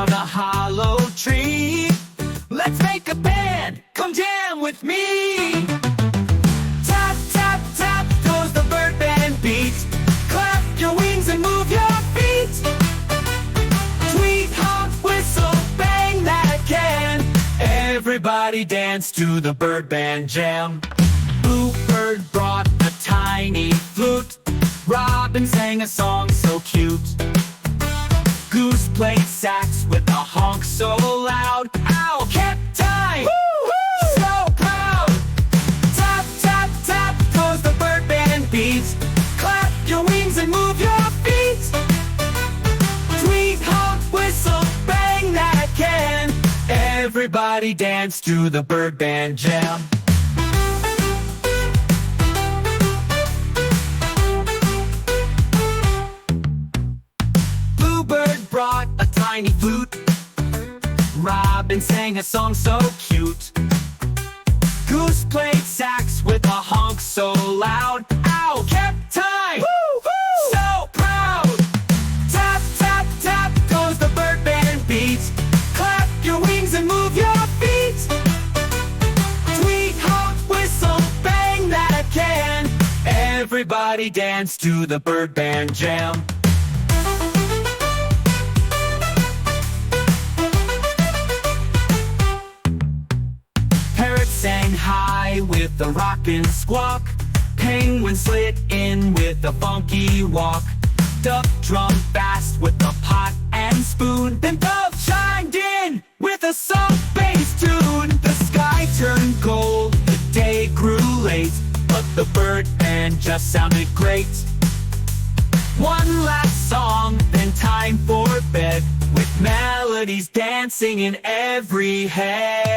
around a hollow tree. Let's make a band, come jam with me. Tap, tap, tap goes the bird band beat. Clap your wings and move your feet. Tweet, honk, whistle, bang that can. Everybody dance to the bird band jam. Bluebird brought a tiny flute. Robin sang a song so cute. Goose played sax with a honk so loud. Owl kept time, so proud. Tap, tap, tap goes the bird band beat. Clap your wings and move your feet. Tweet, honk, whistle, bang that can. Everybody dance to the bird band jam. Brought a tiny flute. Robin sang a song so cute. Goose played sax with a honk so loud. Owl kept time, so proud. Tap, tap, tap goes the bird band beat. Clap your wings and move your feet. Tweet, honk, whistle, bang that can. Everybody dance to the bird band jam. Sang high with a rockin' squawk. Penguin slid in with a funky walk. Duck drummed fast with a pot and spoon. Then Dove chimed in with a soft bass tune. The sky turned gold, the day grew late, but the bird band just sounded great. One last song, then time for bed, with melodies dancing in every head.